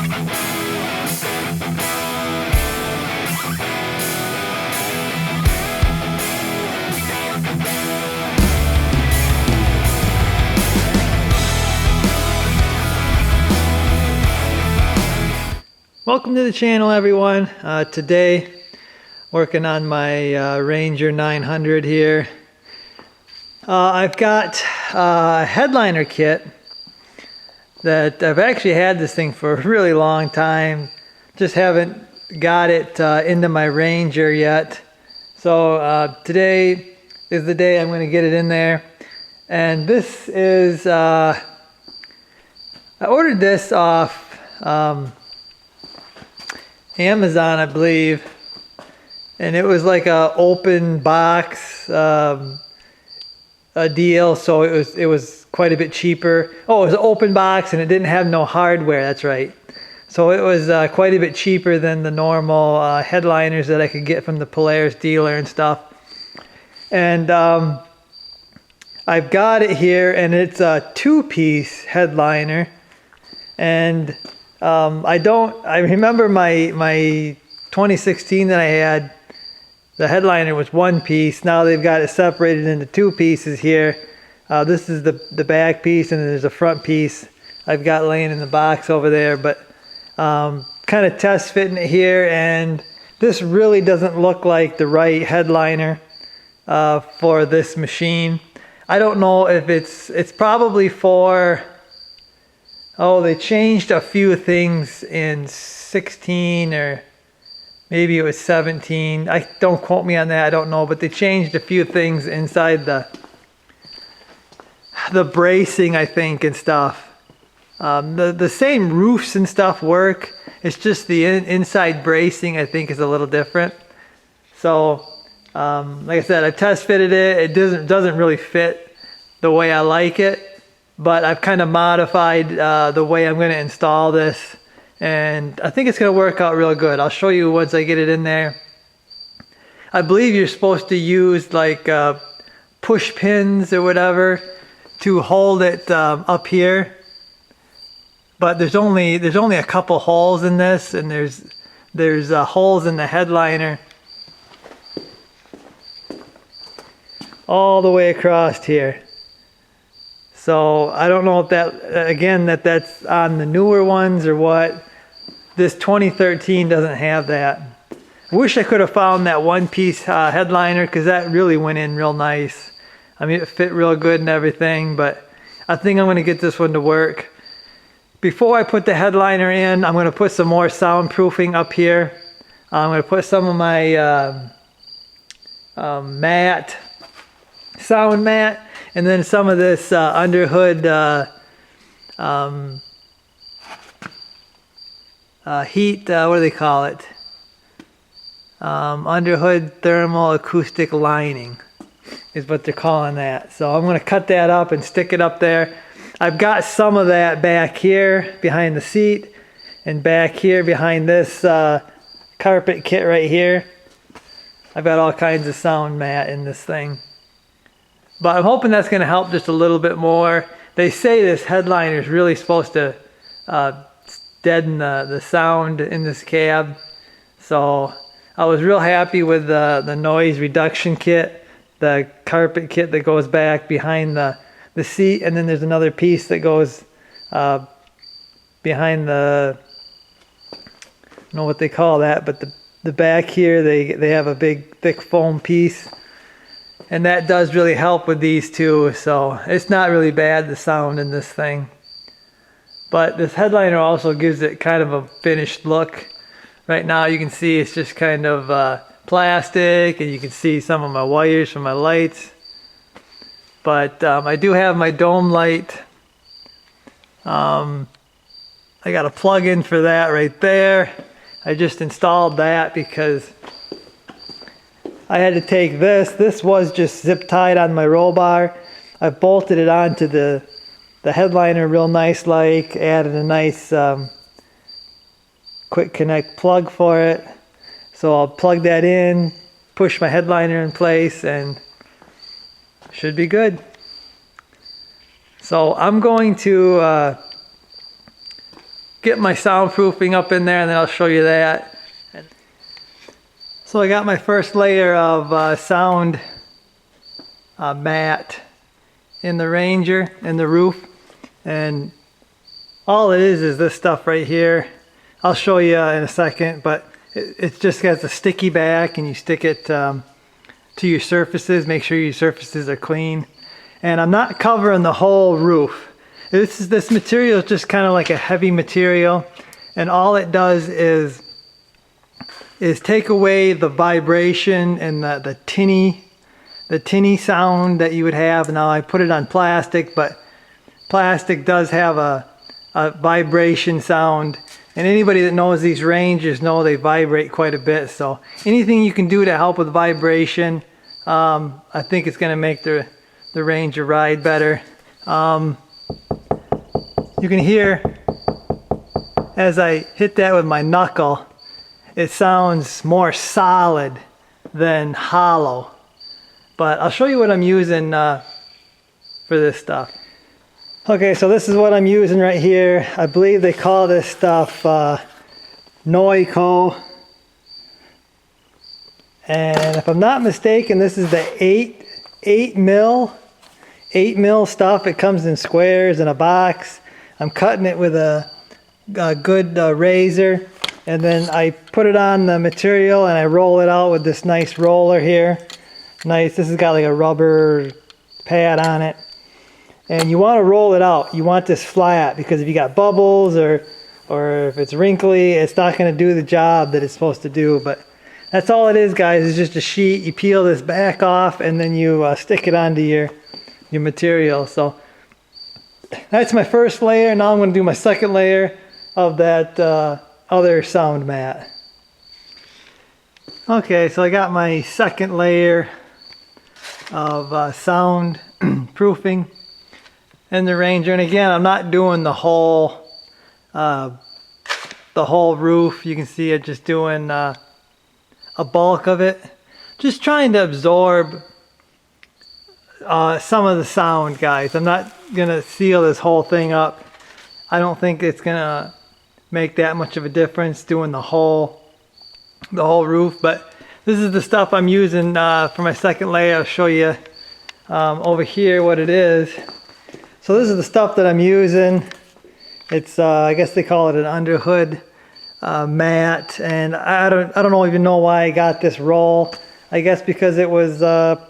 Welcome to the channel, everyone. Today working on my Ranger 900 here. I've got a headliner kit that I've actually had this thing for a really long time, just haven't got it into my Ranger yet. So today is the day I'm going to get it in there. And this is I ordered this off Amazon, I believe, and it was like a open box a deal, so it was quite a bit cheaper. Oh, it was an open box and it didn't have no hardware. That's right. So it was quite a bit cheaper than the normal headliners that I could get from the Polaris dealer and stuff. And I've got it here, and it's a two-piece headliner. And I remember my 2016 that I had, the headliner was one piece. Now they've got it separated into two pieces here. This is the back piece, and there's a front piece I've got laying in the box over there. But kind of test fitting it here, and this really doesn't look like the right headliner for this machine. I don't know if it's probably for... Oh, they changed a few things in 16 or maybe it was 17. Don't quote me on that, I don't know, but they changed a few things inside the bracing, I think, and stuff. The same roofs and stuff work. It's just the inside bracing, I think, is a little different. So, like I said, I test fitted it. It doesn't really fit the way I like it. But I've kind of modified the way I'm going to install this, and I think it's going to work out real good. I'll show you once I get it in there. I believe you're supposed to use like push pins or whatever to hold it up here, but there's only a couple holes in this, and there's holes in the headliner all the way across here. So I don't know if that's on the newer ones or what. This 2013 doesn't have that. I wish I could have found that one piece headliner, because that really went in real nice. I mean, it fit real good and everything, but I think I'm going to get this one to work. Before I put the headliner in, I'm going to put some more soundproofing up here. I'm going to put some of my sound mat, and then some of this underhood heat, what do they call it? Underhood thermal acoustic lining is what they're calling that. So I'm going to cut that up and stick it up there. I've got some of that back here behind the seat, and back here behind this carpet kit right here. I've got all kinds of sound mat in this thing. But I'm hoping that's going to help just a little bit more. They say this headliner is really supposed to deaden the sound in this cab. So I was real happy with the noise reduction kit, the carpet kit that goes back behind the seat, and then there's another piece that goes behind the, I don't know what they call that, but the back here, they have a big thick foam piece. And that does really help with these two, so it's not really bad, the sound in this thing. But this headliner also gives it kind of a finished look. Right now you can see it's just kind of plastic, and you can see some of my wires from my lights. But I do have my dome light. I got a plug-in for that right there. I just installed that because I had to take this was just zip tied on my roll bar. I bolted it onto the headliner real nice, like added a nice quick connect plug for it. So I'll plug that in, push my headliner in place, and should be good. So I'm going to get my soundproofing up in there, and then I'll show you that. So I got my first layer of sound mat in the Ranger, in the roof, and all it is this stuff right here. I'll show you in a second, but it just has a sticky back, and you stick it to your surfaces. Make sure your surfaces are clean. And I'm not covering the whole roof. This material is just kind of like a heavy material, and all it does is take away the vibration and the tinny sound that you would have. Now I put it on plastic, but plastic does have a vibration sound, and anybody that knows these Rangers know they vibrate quite a bit. So anything you can do to help with vibration, I think it's going to make the Ranger ride better. You can hear as I hit that with my knuckle, it sounds more solid than hollow. But I'll show you what I'm using for this stuff. Okay, so this is what I'm using right here. I believe they call this stuff Noico. And if I'm not mistaken, this is the 8 mil stuff. It comes in squares in a box. I'm cutting it with a good razor, and then I put it on the material and I roll it out with this nice roller here. Nice. This has got like a rubber pad on it, and you want to roll it out. You want this flat, because if you got bubbles or if it's wrinkly, it's not going to do the job that it's supposed to do. But that's all it is, guys. It's just a sheet. You peel this back off, and then you stick it onto your material. So that's my first layer. Now I'm going to do my second layer of that other sound mat. Okay, so I got my second layer of sound proofing in the Ranger, and again, I'm not doing the whole roof. You can see it just doing a bulk of it, just trying to absorb some of the sound, guys. I'm not gonna seal this whole thing up. I don't think it's gonna make that much of a difference doing the whole roof, but this is the stuff I'm using for my second layer. I'll show you over here what it is. So this is the stuff that I'm using. It's I guess they call it an underhood mat, and I don't even know why I got this roll. I guess because it was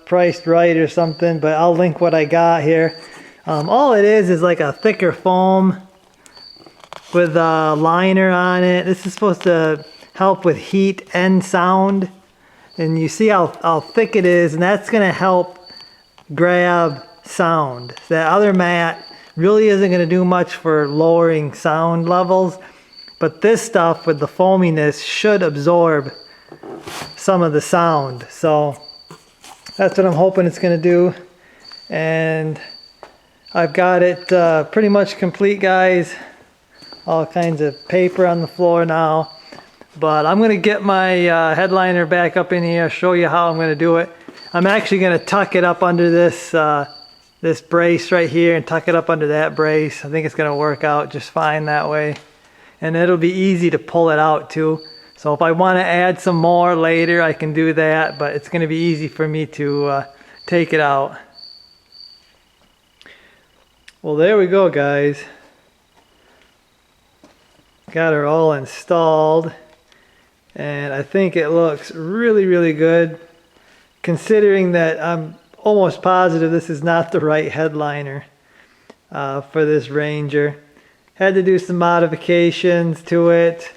priced right or something, but I'll link what I got here. All it is like a thicker foam with a liner on it. This is supposed to help with heat and sound, and you see how thick it is, and that's going to help grab sound. That other mat really isn't going to do much for lowering sound levels, but this stuff with the foaminess should absorb some of the sound. So that's what I'm hoping it's going to do, and I've got it pretty much complete, guys. All kinds of paper on the floor now, but I'm going to get my headliner back up in here, show you how I'm going to do it. I'm actually going to tuck it up under this this brace right here, and tuck it up under that brace. I think it's going to work out just fine that way, and it'll be easy to pull it out too. So if I want to add some more later, I can do that, but it's going to be easy for me to take it out. Well, there we go, guys. Got her all installed, and I think it looks really, really good, considering that I'm almost positive this is not the right headliner for this Ranger. Had to do some modifications to it.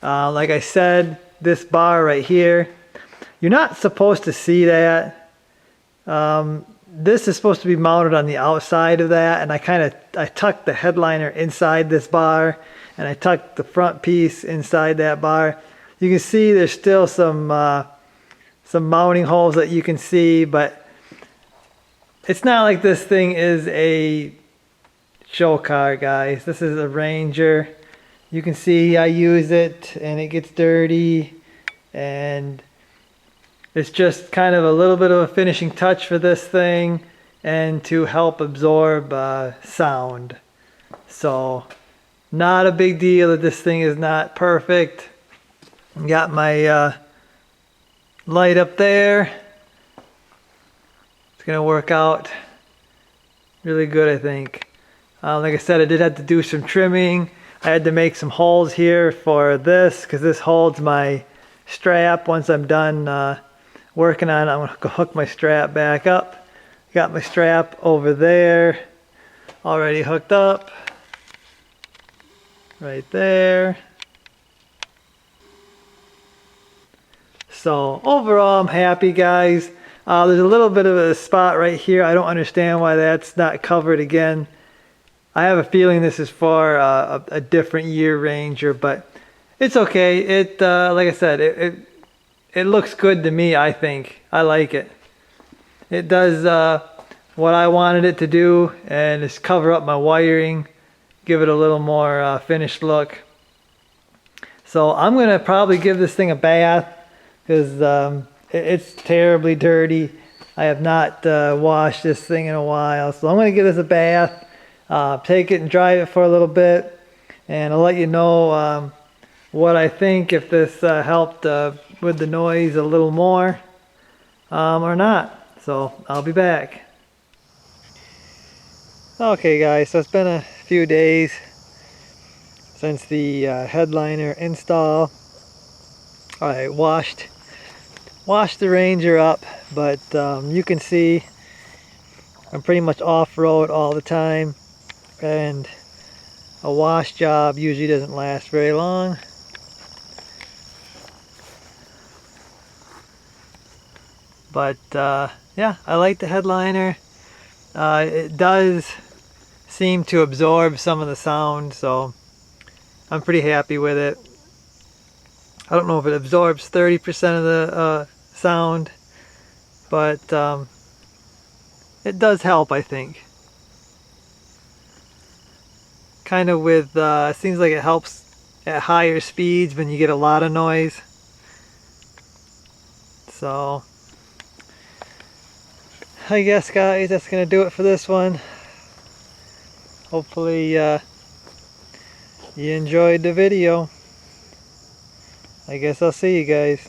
Like I said, this bar right here, you're not supposed to see that. This is supposed to be mounted on the outside of that, and I tucked the headliner inside this bar, and I tucked the front piece inside that bar. You can see there's still some mounting holes that you can see, but it's not like this thing is a show car, guys. This is a Ranger. You can see I use it and it gets dirty, and it's just kind of a little bit of a finishing touch for this thing and to help absorb sound. So Not a big deal that this thing is not perfect. Got my light up there. It's gonna work out really good, I think. Like I said, I did have to do some trimming. I had to make some holes here for this because this holds my strap. Once I'm done working on it, I'm gonna hook my strap back up. Got my strap over there already hooked up. Right there. So overall, I'm happy, guys. There's a little bit of a spot right here. I don't understand why that's not covered again. I have a feeling this is for a different year Ranger, but it's okay. It like I said, it looks good to me. I think I like it. It does what I wanted it to do, and just cover up my wiring, give it a little more finished look. So I'm gonna probably give this thing a bath because it's terribly dirty. I have not washed this thing in a while, so I'm gonna give this a bath. Take it and dry it for a little bit, and I'll let you know what I think, if this helped with the noise a little more or not. So I'll be back. Okay guys, so it's been a few days since the headliner install. I washed the Ranger up, but you can see I'm pretty much off-road all the time, and a wash job usually doesn't last very long. But yeah, I like the headliner. It does seem to absorb some of the sound, so I'm pretty happy with it. I don't know if it absorbs 30% of the sound, but it does help, I think. Kind of with, it seems like it helps at higher speeds when you get a lot of noise. So I guess, guys, that's gonna do it for this one. Hopefully you enjoyed the video. I guess I'll see you guys.